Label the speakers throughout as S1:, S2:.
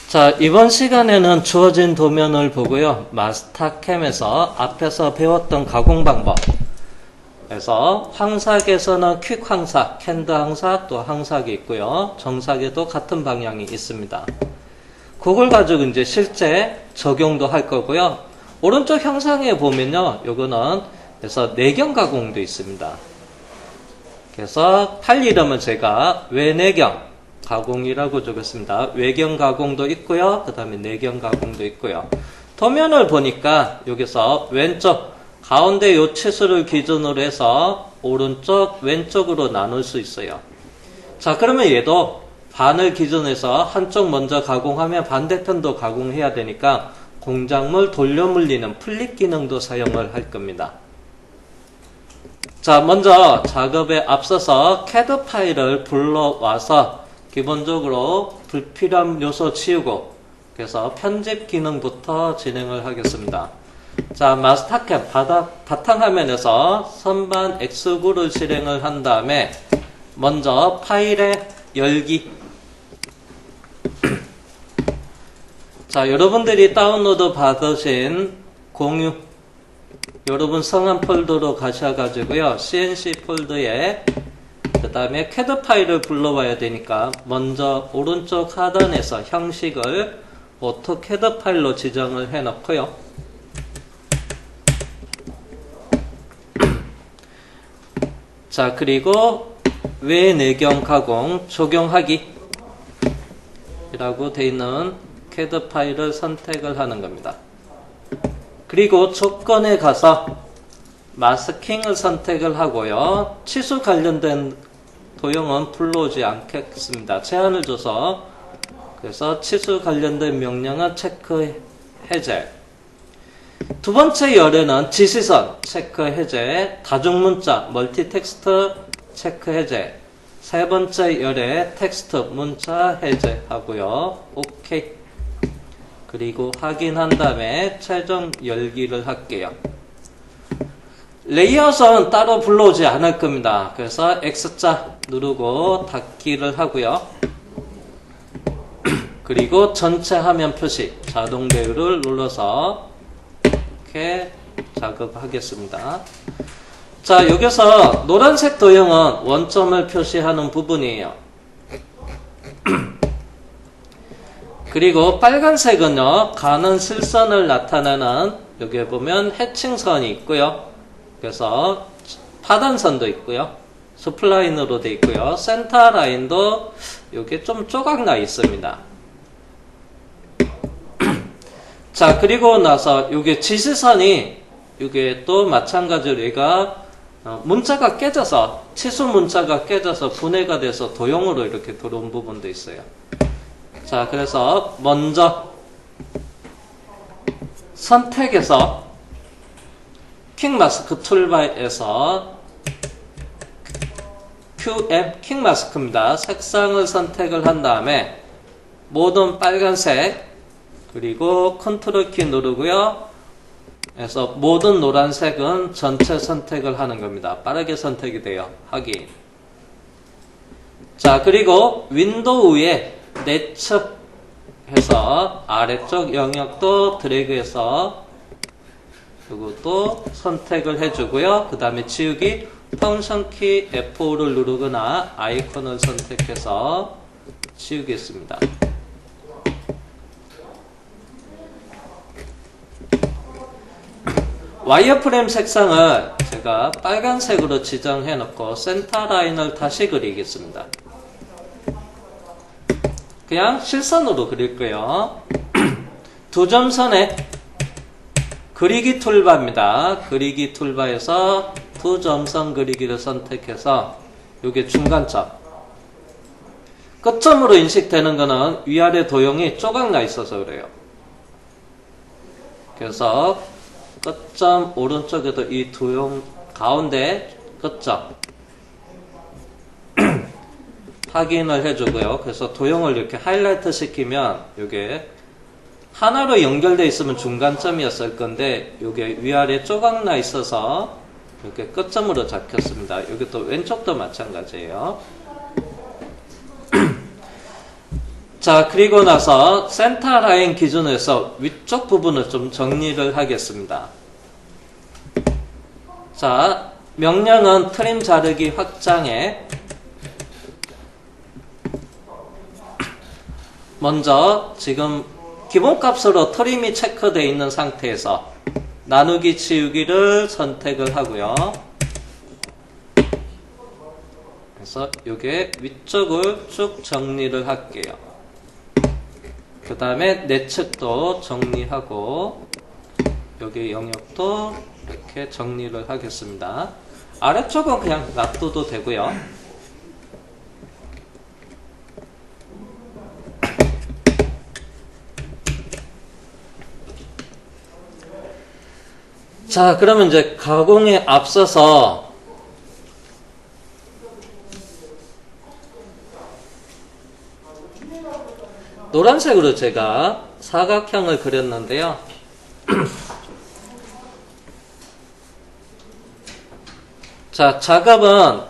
S1: 자, 이번 시간에는 주어진 도면을 보고요. 마스터캠에서 앞에서 배웠던 가공 방법. 그래서 황삭에서는 퀵 황삭, 캔드 황삭, 또 황삭이 있고요. 정삭에도 같은 방향이 있습니다. 그걸 가지고 이제 실제 적용도 할 거고요. 오른쪽 형상에 보면요. 요거는 그래서 내경 가공도 있습니다. 그래서 팔 이름은 제가 외내경 가공이라고 적었습니다. 외경 가공도 있고요. 그 다음에 내경 가공도 있고요. 도면을 보니까 여기서 왼쪽 가운데 요 치수를 기준으로 해서 오른쪽 왼쪽으로 나눌 수 있어요. 자, 그러면 얘도 반을 기준해서 한쪽 먼저 가공하면 반대편도 가공해야 되니까 공작물 돌려 물리는 플립 기능도 사용을 할 겁니다. 자, 먼저 작업에 앞서서 CAD 파일을 불러와서 기본적으로 불필요한 요소 지우고 그래서 편집 기능부터 진행을 하겠습니다. 자, 마스터캠 바탕화면에서 선반 X9를 실행을 한 다음에 먼저 파일의 열기. 자, 여러분들이 다운로드 받으신 공유 여러분 성한 폴더로 가셔가지고요. CNC 폴더에 그 다음에 CAD 파일을 불러와야 되니까 먼저 오른쪽 하단에서 형식을 AutoCAD 파일로 지정을 해 놓고요. 자, 그리고 외내경 가공 적용하기 이라고 되어 있는 CAD 파일을 선택을 하는 겁니다. 그리고 조건에 가서 마스킹을 선택을 하고요. 치수 관련된 도형은 불러오지 않겠습니다. 제한을 줘서 그래서 치수 관련된 명령은 체크 해제. 두 번째 열에는 지시선 체크 해제, 다중문자 멀티 텍스트 체크 해제. 세 번째 열에 텍스트 문자 해제하고요. 오케이. 그리고 확인한 다음에 최종 열기를 할게요. 레이아웃은 따로 불러오지 않을 겁니다. 그래서 X자 누르고 닫기를 하고요. 그리고 전체 화면 표시 자동 배열을 눌러서 이렇게 작업하겠습니다. 자, 여기서 노란색 도형은 원점을 표시하는 부분이에요. 그리고 빨간색은요, 가는 실선을 나타내는 여기에 보면 해칭선이 있고요. 그래서 파단선도 있고요. 스플라인으로 되어 있고요. 센터 라인도 여기 좀 조각나 있습니다. 자, 그리고 나서 여기 지시선이 이게 또 마찬가지로 얘가 문자가 깨져서 치수 문자가 깨져서 분해가 돼서 도형으로 이렇게 들어온 부분도 있어요. 자, 그래서 먼저 선택해서 퀵마스크 툴바에서 QM 퀵마스크입니다. 색상을 선택을 한 다음에 모든 빨간색 그리고 컨트롤 키 누르고요. 그래서 모든 노란색은 전체 선택을 하는 겁니다. 빠르게 선택이 돼요. 확인. 자, 그리고 윈도우 위에 내측 해서 아래쪽 영역도 드래그해서 이것도 선택을 해주고요. 그 다음에 지우기 펑션 키 F5를 누르거나 아이콘을 선택해서 지우겠습니다. 와이어프레임 색상을 제가 빨간색으로 지정해 놓고 센터 라인을 다시 그리겠습니다. 그냥 실선으로 그릴 거예요. 두 점선에 그리기 툴바입니다. 그리기 툴바에서 두 점선 그리기를 선택해서 이게 중간점. 끝점으로 인식되는 거는 위아래 도형이 조각나 있어서 그래요. 그래서 끝점 오른쪽에도 이 도형 가운데 끝점 확인을 해주고요. 그래서 도형을 이렇게 하이라이트 시키면 이게 하나로 연결되어 있으면 중간점이었을 건데 이게 위아래 조각나 있어서 이렇게 끝점으로 잡혔습니다. 여기 또 왼쪽도 마찬가지예요. 자, 그리고 나서 센터 라인 기준으로 해서 위쪽 부분을 좀 정리를 하겠습니다. 자, 명령은 트림 자르기 확장에 먼저 지금 기본값으로 트림이 체크되어 있는 상태에서 나누기 치우기를 선택을 하고요. 그래서 이게 위쪽을 쭉 정리를 할게요. 그 다음에 내측도 정리하고 여기 영역도 이렇게 정리를 하겠습니다. 아래쪽은 그냥 놔둬도 되고요. 자, 그러면 이제 가공에 앞서서 노란색으로 제가 사각형을 그렸는데요. 자, 작업은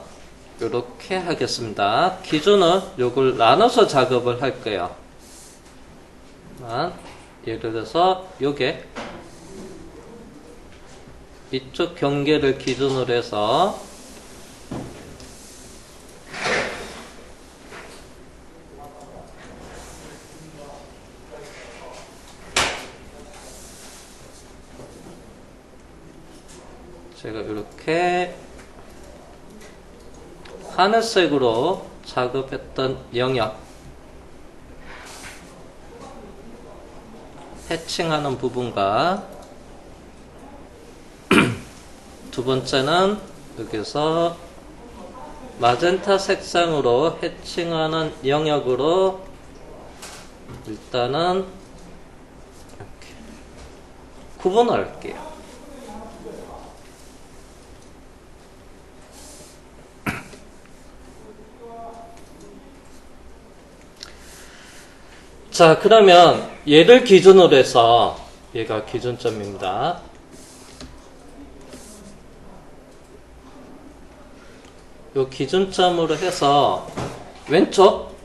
S1: 이렇게 하겠습니다. 기준은 요걸 나눠서 작업을 할 거예요. 예를 들어서 요게 이쪽 경계를 기준으로 해서 제가 이렇게 하늘색으로 작업했던 영역 해칭하는 부분과 두 번째는 여기서 마젠타 색상으로 해칭하는 영역으로 일단은 이렇게 구분할게요. 자, 그러면 얘를 기준으로 해서 얘가 기준점입니다. 요 기준점으로 해서 왼쪽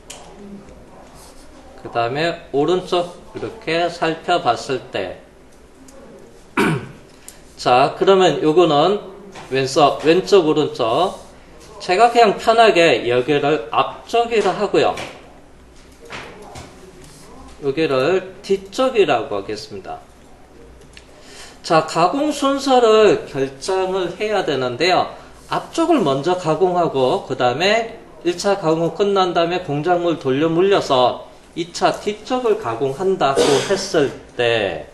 S1: 그 다음에 오른쪽 이렇게 살펴봤을 때 자, 그러면 요거는 왼쪽 오른쪽 제가 그냥 편하게 여기를 앞쪽이라 하고요. 여기를 뒤쪽이라고 하겠습니다. 자, 가공 순서를 결정을 해야 되는데요. 앞쪽을 먼저 가공하고 그 다음에 1차 가공 끝난 다음에 공작물 돌려 물려서 2차 뒤쪽을 가공한다고 했을 때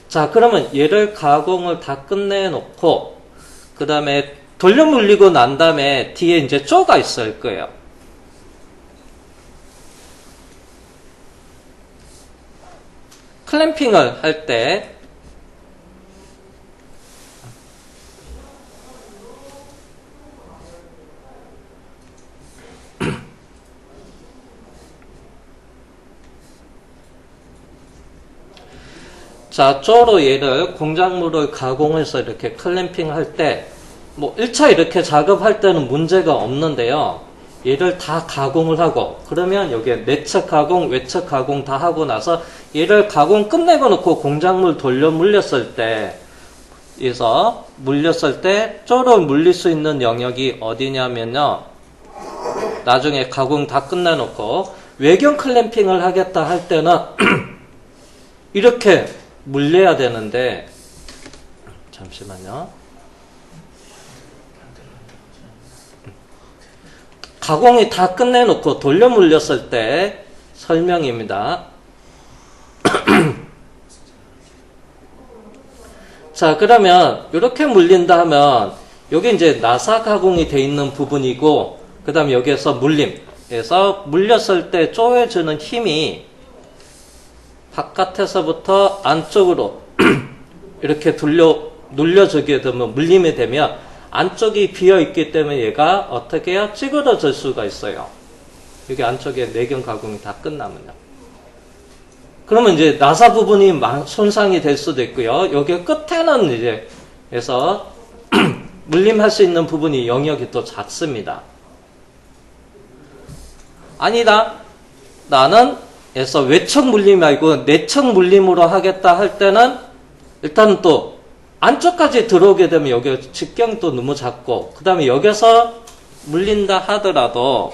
S1: 자, 그러면 얘를 가공을 다 끝내 놓고 그 다음에 돌려 물리고 난 다음에 뒤에 이제 쪼가 있을 거예요. 클램핑을 할 때 자, 쪼로 얘를 공작물을 가공해서 이렇게 클램핑 할 때 뭐 1차 이렇게 작업할 때는 문제가 없는데요. 얘를 다 가공을 하고 그러면 여기에 내측 가공, 외측 가공 다 하고 나서 얘를 가공 끝내고 놓고 공작물 돌려 물렸을 때 그래서 물렸을 때 쪼로 물릴 수 있는 영역이 어디냐면요. 나중에 가공 다 끝내 놓고 외경 클램핑을 하겠다 할 때는 이렇게 물려야 되는데 잠시만요. 가공이 다 끝내놓고 돌려 물렸을 때 설명입니다. 자, 그러면 이렇게 물린다 하면 여기 이제 나사 가공이 돼 있는 부분이고 그 다음에 여기에서 물림에서 물렸을 때 쪼여주는 힘이 바깥에서부터 안쪽으로 이렇게 눌려주게 되면 물림이 되면 안쪽이 비어있기 때문에 얘가 어떻게 해요? 찌그러질 수가 있어요. 여기 안쪽에 내경 가공이 다 끝나면요. 그러면 이제 나사 부분이 손상이 될 수도 있고요. 여기 끝에는 이제 해서 물림할 수 있는 부분이 영역이 또 작습니다. 아니다. 나는 에서 외척 물림 말고 내척 물림으로 하겠다 할 때는 일단 또 안쪽까지 들어오게 되면 여기 직경이 또 너무 작고 그 다음에 여기서 물린다 하더라도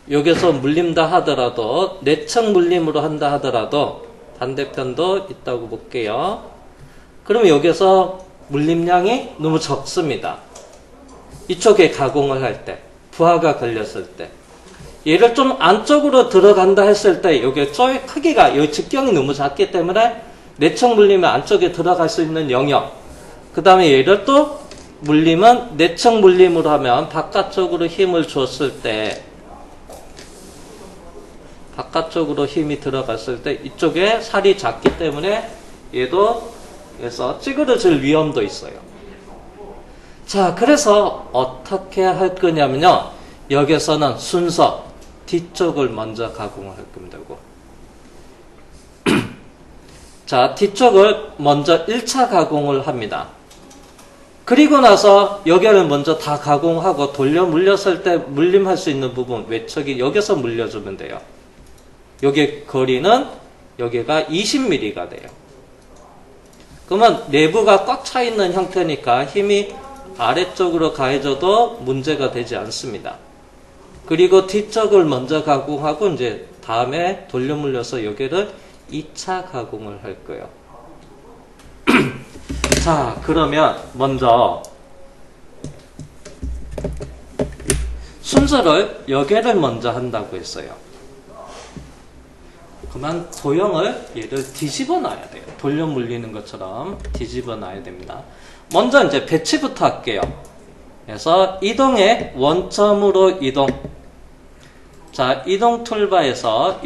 S1: 여기서 물린다 하더라도 내척 물림으로 한다 하더라도 반대편도 있다고 볼게요. 그러면 여기서 물림량이 너무 적습니다. 이쪽에 가공을 할 때, 부하가 걸렸을 때. 얘를 좀 안쪽으로 들어간다 했을 때, 여기 쪼의 크기가, 여기 직경이 너무 작기 때문에 내척 물리면 안쪽에 들어갈 수 있는 영역. 그 다음에 얘를 또 물림은 내척 물림으로 하면 바깥쪽으로 힘을 줬을 때, 바깥쪽으로 힘이 들어갔을 때 이쪽에 살이 작기 때문에 얘도 그래서 찌그러질 위험도 있어요. 자, 그래서 어떻게 할 거냐면요. 여기서는 순서 뒤쪽을 먼저 가공을 할 겁니다. 자, 뒤쪽을 먼저 1차 가공을 합니다. 그리고 나서 여기를 먼저 다 가공하고 돌려 물렸을 때 물림할 수 있는 부분 외척이 여기서 물려주면 돼요. 여기 거리는 여기가 20mm가 돼요. 그러면 내부가 꽉 차 있는 형태니까 힘이 아래쪽으로 가해져도 문제가 되지 않습니다. 그리고 뒤쪽을 먼저 가공하고 이제 다음에 돌려 물려서 여기를 2차 가공을 할 거예요. 자, 그러면 먼저 순서를 여기를 먼저 한다고 했어요. 그러면 도형을 얘를 뒤집어 놔야 돼요. 돌려 물리는 것처럼 뒤집어 놔야 됩니다. 먼저 이제 배치부터 할게요. 그래서 이동의 원점으로 이동. 자, 이동 툴바에서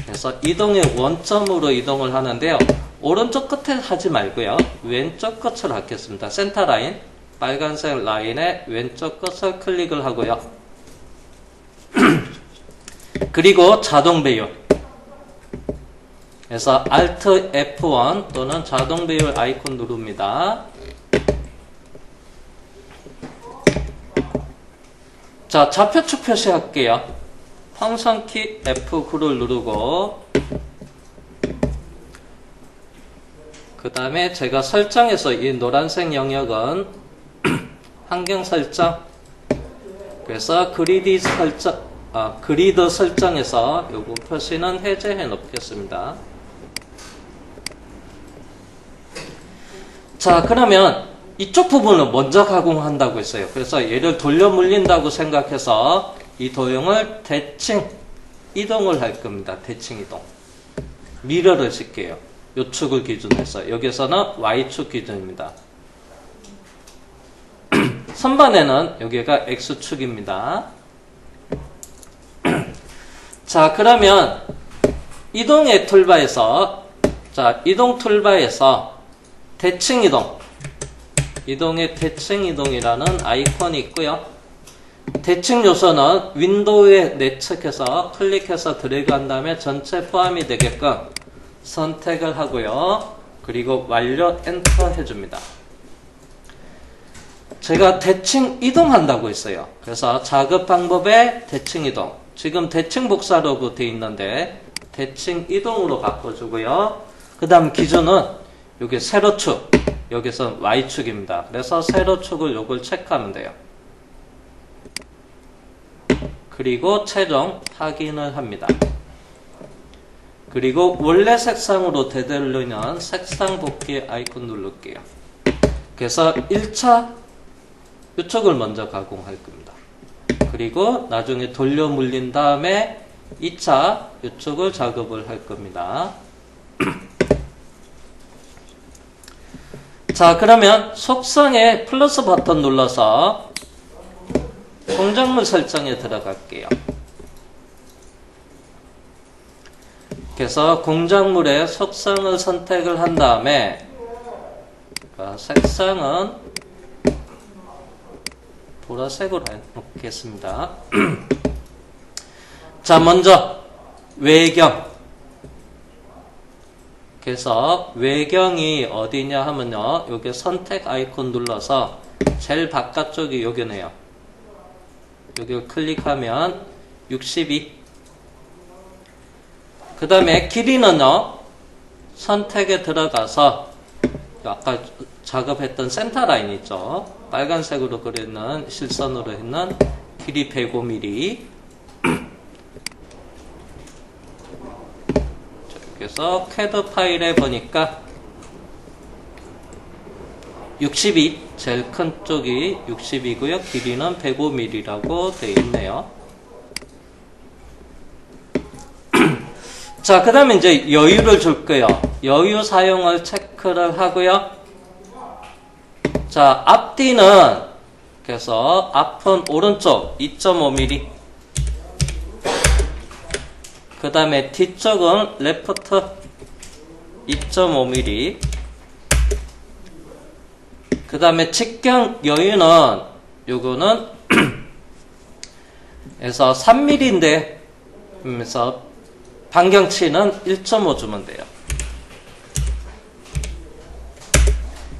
S1: 그래서 이동의 원점으로 이동을 하는데요. 오른쪽 끝에 하지 말고요. 왼쪽 끝을 하겠습니다. 센터 라인, 빨간색 라인의 왼쪽 끝을 클릭을 하고요. 그리고 자동 배율. 그래서 Alt F1 또는 자동 배율 아이콘 누릅니다. 자, 좌표축 표시할게요. 황선키 F9를 누르고 그 다음에 제가 설정해서 이 노란색 영역은 환경 설정 그래서 그리드 설정에서 요거 표시는 해제해 놓겠습니다. 자, 그러면 이쪽 부분을 먼저 가공한다고 했어요. 그래서 얘를 돌려 물린다고 생각해서 이 도형을 대칭 이동을 할 겁니다. 대칭 이동. 미러를 칠게요. 요 축을 기준해서. 여기서는 Y축 기준입니다. 선반에는 여기가 X축입니다. 자, 그러면 이동의 툴바에서 이동 툴바에서 대칭 이동 이동의 대칭 이동이라는 아이콘이 있고요. 대칭 요소는 윈도우에 내측해서 클릭해서 드래그 한 다음에 전체 포함이 되게끔 선택을 하고요. 그리고 완료 엔터 해줍니다. 제가 대칭 이동한다고 했어요. 그래서 작업 방법에 대칭 이동. 지금 대칭 복사로 되어 있는데 대칭 이동으로 바꿔주고요. 그 다음 기준은 여기 세로축. 여기서 Y축입니다. 그래서 세로축을 요걸 체크하면 돼요. 그리고 최종 확인을 합니다. 그리고 원래 색상으로 되돌리는 색상 복귀 아이콘 누를게요. 그래서 1차 이쪽을 먼저 가공할 겁니다. 그리고 나중에 돌려 물린 다음에 2차 이쪽을 작업을 할 겁니다. 자, 그러면 속성에 플러스 버튼 눌러서 공작물 설정에 들어갈게요. 그래서 공작물의 속성을 선택을 한 다음에 색상은 보라색으로 해놓겠습니다. 자, 먼저 외경. 그래서 외경이 어디냐 하면요. 여기 선택 아이콘 눌러서 제일 바깥쪽이 여기네요. 여기를 클릭하면 62. 그 다음에 길이는요, 선택에 들어가서 아까 작업했던 센터라인 있죠. 빨간색으로 그리는 실선으로 했는 길이 105mm. 그래서 CAD 파일에 보니까 62, 제일 큰 쪽이 60이고요. 길이는 105mm라고 되어 있네요. 자, 그 다음에 이제 여유를 줄 거예요. 여유 사용을 체크를 하고요. 자, 앞뒤는 그래서 앞은 오른쪽 2.5mm, 그 다음에 뒤쪽은 레프트 2.5mm, 그 다음에 직경 여유는 요거는 그래서 3mm인데 그래서 반경치는 1.5 주면 돼요.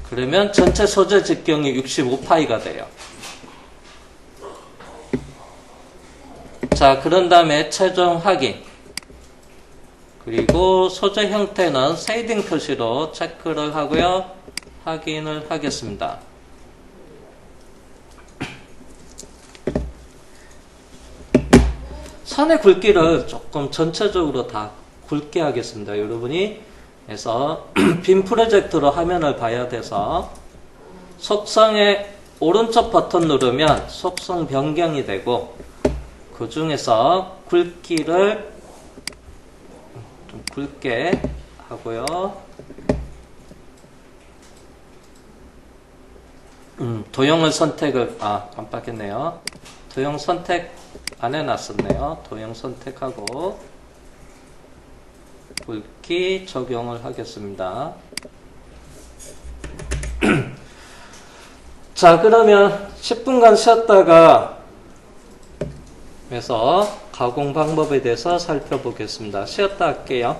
S1: 그러면 전체 소재 직경이 65파이가 돼요. 자, 그런 다음에 최종 확인. 그리고 소재 형태는 쉐이딩 표시로 체크를 하고요. 확인을 하겠습니다. 선의 굵기를 조금 전체적으로 다 굵게 하겠습니다. 여러분이 그래서 빔 프로젝트로 화면을 봐야 돼서 속성의 오른쪽 버튼 누르면 속성 변경이 되고 그 중에서 굵기를 좀 굵게 하고요. 도형을 선택을 깜빡했네요. 도형 선택 안 해놨었네요. 도형 선택하고 굵기 적용을 하겠습니다. 자, 그러면 10분간 쉬었다가 그래서 가공 방법에 대해서 살펴보겠습니다. 쉬었다 할게요.